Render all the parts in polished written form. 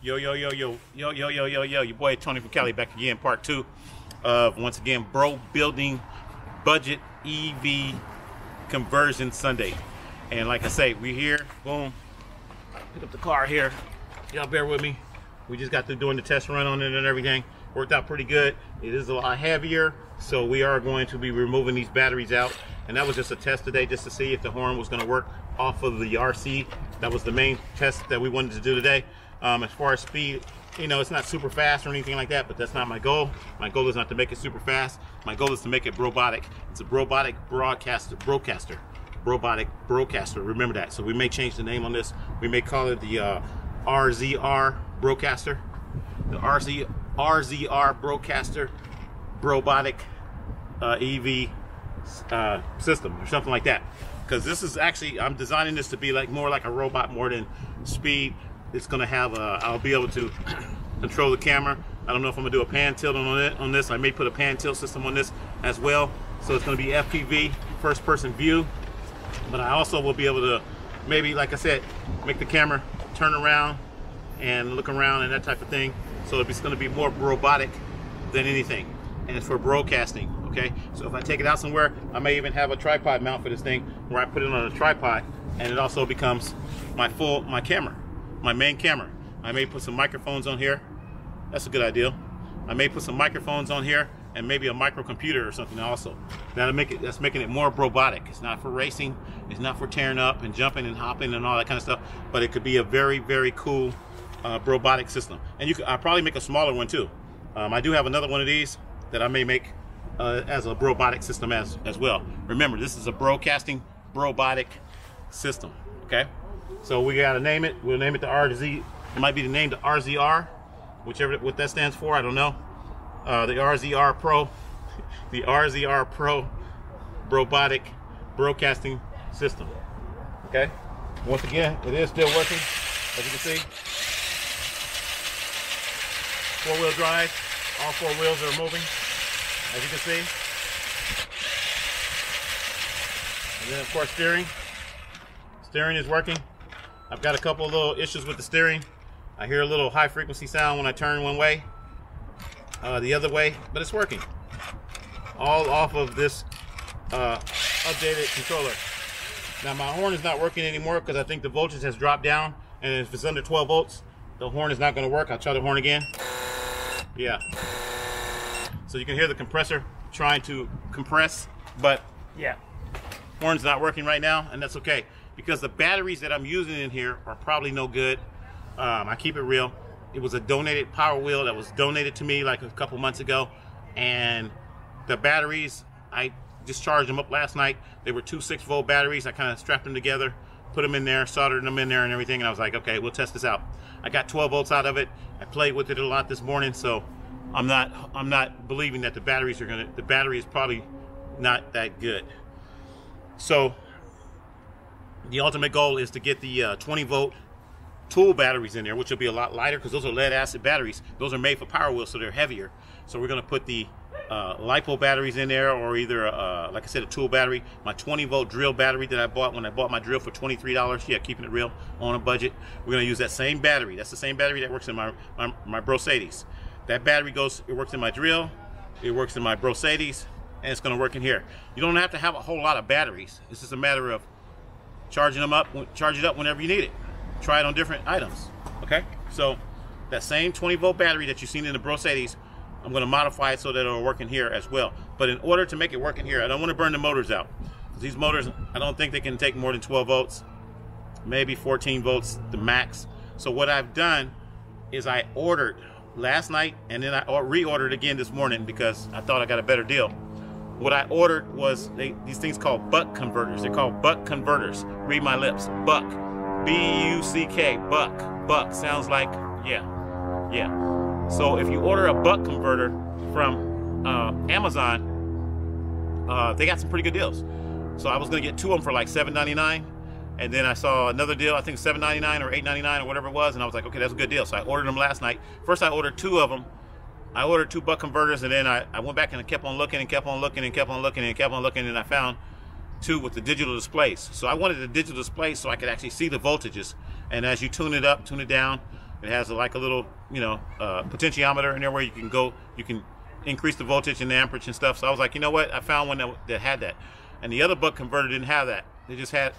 Yo, your boy Tony from Cali back again, part 2 of, once again, Bro Building Budget EV Conversion Sunday. And like I say, we're here, boom, pick up the car here. Y'all bear with me. We just got through doing the test run on it and everything. Worked out pretty good. It is a lot heavier, so we are going to be removing these batteries out. And that was just a test today, just to see if the horn was going to work off of the RC. That was the main test that we wanted to do today. As far as speed, you know, it's not super fast or anything like that, but that's not my goal. My goal is not to make it super fast. My goal is to make it Bro-Botic. It's a Bro-Botic broadcaster, Bro-Botic broadcaster. Remember that. So we may change the name on this. We may call it the Rzr broadcaster, the Rzr broadcaster, Bro-Botic EV system or something like that. Because this is actually, I'm designing this to be like more like a robot more than speed. It's gonna have I'll be able to control the camera. I don't know if I'm gonna do a pan tilt on this. I may put a pan tilt system on this as well. So it's gonna be FPV, first person view. But I also will be able to, maybe, like I said, make the camera turn around and look around and that type of thing. So it's gonna be more robotic than anything. And it's for broadcasting, okay? So if I take it out somewhere, I may even have a tripod mount for this thing where I put it on a tripod, and it also becomes my camera. My main camera. I may put some microphones on here. That's a good idea. I may put some microphones on here and maybe a microcomputer or something also. That's making it more robotic. It's not for racing. It's not for tearing up and jumping and hopping and all that kind of stuff. But it could be a very, very cool Bro-Botic system. And I'll probably make a smaller one too. I do have another one of these that I may make as a Bro-Botic system as well. Remember, this is a broadcasting Bro-Botic system. Okay. So we gotta name it. We'll name it the RZ. It might be the name the RZR, whichever what that stands for. I don't know. The Rzr-Pro, the Rzr-Pro Bro-Botic broadcasting system. Okay. Once again, it is still working, as you can see. 4-wheel drive. All 4 wheels are moving, as you can see. And then of course steering. Steering is working. I've got a couple of little issues with the steering. I hear a little high frequency sound when I turn one way, the other way, but it's working. All off of this updated controller. Now my horn is not working anymore because I think the voltage has dropped down, and if it's under 12 volts, the horn is not going to work. I'll try the horn again. Yeah. So you can hear the compressor trying to compress, but yeah, horn's not working right now, and that's okay. Because the batteries that I'm using in here are probably no good. I keep it real. It was a donated power wheel that was donated to me like a couple months ago. And the batteries, I just charged them up last night. They were 2 6-volt batteries. I kind of strapped them together, put them in there, soldered them in there and everything. And I was like, okay, we'll test this out. I got 12 volts out of it. I played with it a lot this morning. So I'm not believing that the battery is probably not that good. So the ultimate goal is to get the 20-volt tool batteries in there, which will be a lot lighter because those are lead acid batteries. Those are made for power wheels, so they're heavier. So we're going to put the LiPo batteries in there, or either, like I said, a tool battery. My 20-volt drill battery that I bought when I bought my drill for $23. Yeah, keeping it real, on a budget. We're going to use that same battery. That's the same battery that works in my Bro-Botic. That battery it works in my drill, it works in my Bro-Botic, and it's going to work in here. You don't have to have a whole lot of batteries. It's just a matter of charging them up, charge it up whenever you need it. Try it on different items, okay? So that same 20-volt battery that you've seen in the Bro-Botic, I'm gonna modify it so that it'll work in here as well. But in order to make it work in here, I don't wanna burn the motors out. These motors, I don't think they can take more than 12 volts, maybe 14 volts, the max. So what I've done is I ordered last night, and then I reordered again this morning because I thought I got a better deal. What I ordered was these things called buck converters. They're called buck converters. Read my lips. Buck. B-U-C-K. Buck. Buck. Sounds like, yeah. Yeah. So if you order a buck converter from Amazon, they got some pretty good deals. So I was going to get 2 of them for like $7.99. And then I saw another deal, I think $7.99 or $8.99 or whatever it was. And I was like, okay, that's a good deal. So I ordered them last night. First I ordered 2 of them. I ordered 2 buck converters, and then I went back and I kept on looking and kept on looking and kept on looking and kept on looking, and I found 2 with the digital displays. So I wanted the digital display so I could actually see the voltages. And as you tune it up, tune it down, It has like a little, you know, potentiometer in there where you can increase the voltage and the amperage and stuff. So I was like, you know what? I found one that had that. And the other buck converter didn't have that. They just had,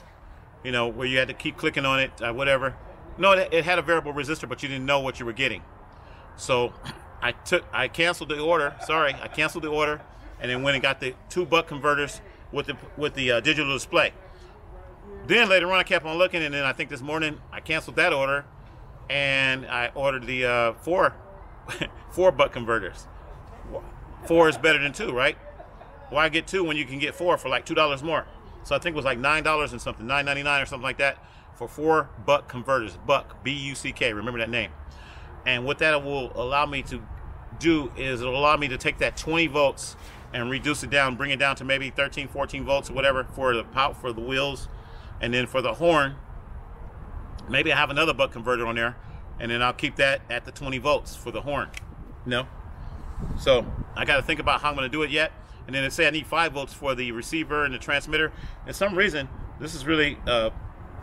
you know, where you had to keep clicking on it, whatever. No, it had a variable resistor, but you didn't know what you were getting. So I canceled the order. Sorry, I canceled the order, and then went and got the 2 buck converters with the digital display. Then later on, I kept on looking, and then I think this morning I canceled that order, and I ordered the 4 buck converters. 4 is better than 2, right? Why get 2 when you can get 4 for like $2 more? So I think it was like $9 and something, $9.99 or something like that for 4 buck converters. Buck, B-U-C-K. Remember that name. And what that will allow me to do is it'll allow me to take that 20 volts and reduce it down, bring it down to maybe 13, 14 volts or whatever for the wheels, and then for the horn, maybe I have another buck converter on there, and then I'll keep that at the 20 volts for the horn. You know? So I got to think about how I'm going to do it yet. And then it say I need 5 volts for the receiver and the transmitter. And some reason, this is really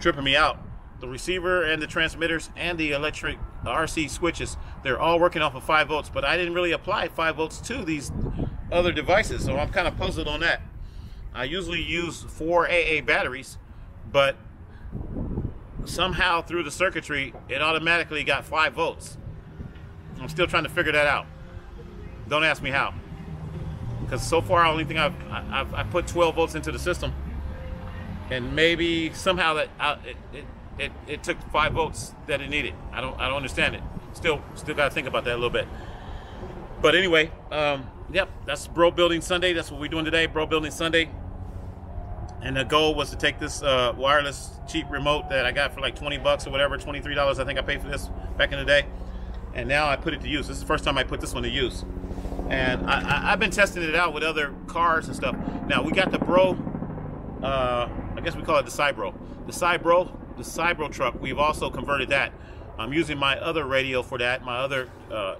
tripping me out. The receiver and the transmitters and the electric RC switches, they're all working off of 5 volts, but I didn't really apply 5 volts to these other devices, so I'm kind of puzzled on that. I usually use 4 AA batteries, but somehow through the circuitry, it automatically got 5 volts. I'm still trying to figure that out. Don't ask me how. Because so far, the only thing I've put 12 volts into the system, and maybe somehow that it took 5 volts that it needed. I don't understand it. Still got to think about that a little bit. But anyway, yep, that's Bro Building Sunday. That's what we're doing today, Bro Building Sunday. And the goal was to take this wireless cheap remote that I got for like 20 bucks or whatever, $23 I think I paid for this back in the day. And now I put it to use. This is the first time I put this one to use. And I've been testing it out with other cars and stuff. Now we got the Bro, I guess we call it the Rzr-Pro. The Rzr-Pro truck, we've also converted that. I'm using my other radio for that, my other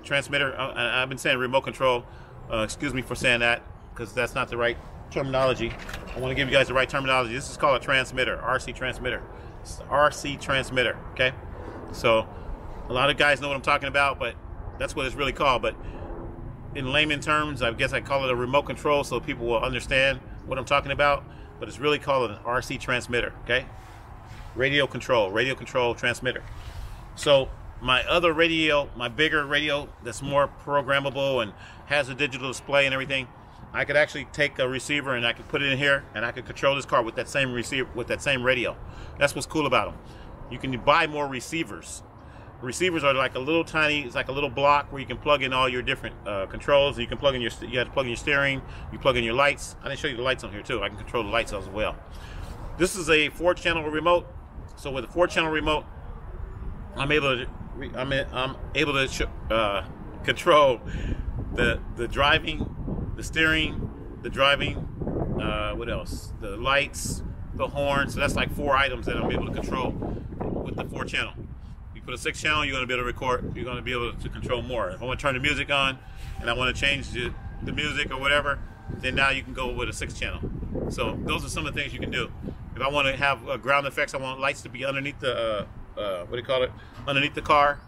transmitter. I've been saying remote control. Excuse me for saying that, because that's not the right terminology. I want to give you guys the right terminology. This is called a transmitter, RC transmitter. It's RC transmitter, okay? So a lot of guys know what I'm talking about, but that's what it's really called. But in layman terms, I guess I call it a remote control so people will understand what I'm talking about. But it's really called an RC transmitter, okay? Radio control transmitter. So my other radio, my bigger radio that's more programmable and has a digital display and everything, I could actually take a receiver and I could put it in here and I could control this car with that same receiver, with that same radio. That's what's cool about them. You can buy more receivers. Receivers are like a little tiny, it's like a little block where you can plug in all your different controls. You can plug in you have to plug in your steering, you plug in your lights. I didn't show you the lights on here too. I can control the lights as well. This is a 4-channel remote. So with a 4-channel remote, I'm able to control the driving, the steering, the driving, what else? The lights, the horn. So that's like 4 items that I'm able to control with the 4-channel. You put a 6-channel, you're going to be able to record. You're going to be able to control more. If I want to turn the music on and I want to change the music or whatever, then now you can go with a 6-channel. So those are some of the things you can do. If I want to have ground effects, I want lights to be underneath the what do you call it? Underneath the car.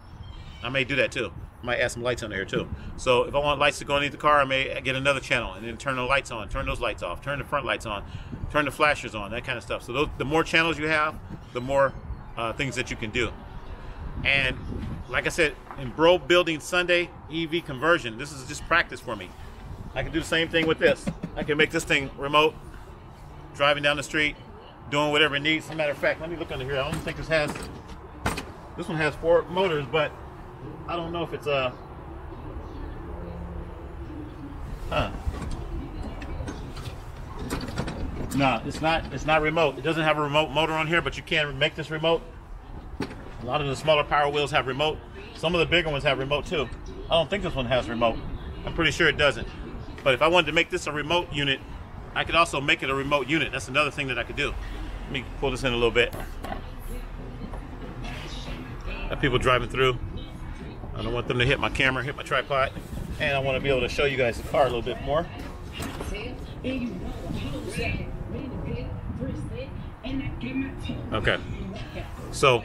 I may do that too. I might add some lights under here too. So if I want lights to go underneath the car, I may get another channel and then turn the lights on, turn those lights off, turn the front lights on, turn the flashers on, that kind of stuff. So the more channels you have, the more things that you can do. And like I said, in Bro Building Sunday EV conversion, this is just practice for me. I can do the same thing with this. I can make this thing remote, driving down the street, doing whatever it needs. As a matter of fact, let me look under here. I don't think this one has 4 motors, but I don't know if it's no, it's not remote. It doesn't have a remote motor on here, but you can make this remote. A lot of the smaller Power Wheels have remote. Some of the bigger ones have remote too. I don't think this one has remote. I'm pretty sure it doesn't. But if I wanted to make this a remote unit, I could also make it a remote unit. That's another thing that I could do. Let me pull this in a little bit. Got people driving through. I don't want them to hit my camera, hit my tripod. And I want to be able to show you guys the car a little bit more. Okay. So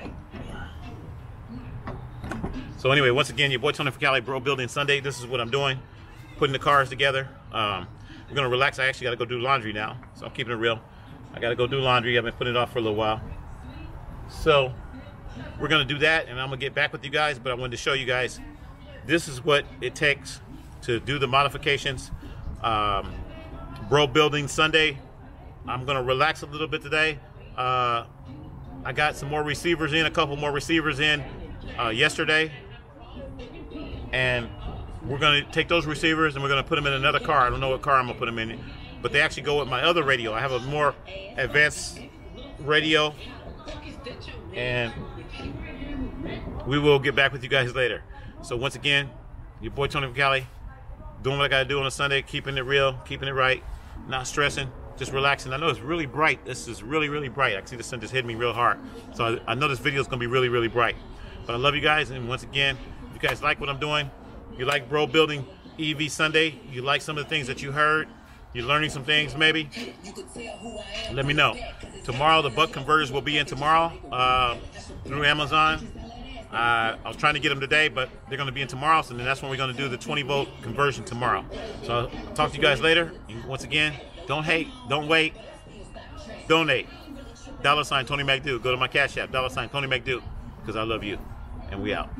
So anyway, once again, your boy Tony for Cali, Bro Building Sunday. This is what I'm doing, putting the cars together. We're gonna relax. I actually gotta go do laundry now, so I'm keeping it real. I gotta go do laundry. I've been putting it off for a little while. So we're gonna do that, and I'm gonna get back with you guys, but I wanted to show you guys, this is what it takes to do the modifications. Bro Building Sunday. I'm gonna relax a little bit today. I got some more receivers in, a couple more receivers in yesterday, and we're gonna take those receivers and we're gonna put them in another car. I don't know what car I'm gonna put them in, but they actually go with my other radio. I have a more advanced radio, and we will get back with you guys later. So once again, your boy Tony from Cali, doing what I gotta do on a Sunday, keeping it real, keeping it right, not stressing, just relaxing. I know it's really bright. This is really, really bright. I can see the sun just hit me real hard. So I know this video is gonna be really, really bright. But I love you guys, and once again, if you guys like what I'm doing, you like Bro Building EV Sunday, you like some of the things that you heard, you're learning some things maybe, let me know. Tomorrow, the buck converters will be in tomorrow through Amazon. I was trying to get them today, but they're going to be in tomorrow, so then that's when we're going to do the 20-volt conversion tomorrow. So I'll talk to you guys later. And once again, don't hate, don't wait, donate. $Tony McDo. Go to my Cash App, $Tony McDo, because I love you. And we out.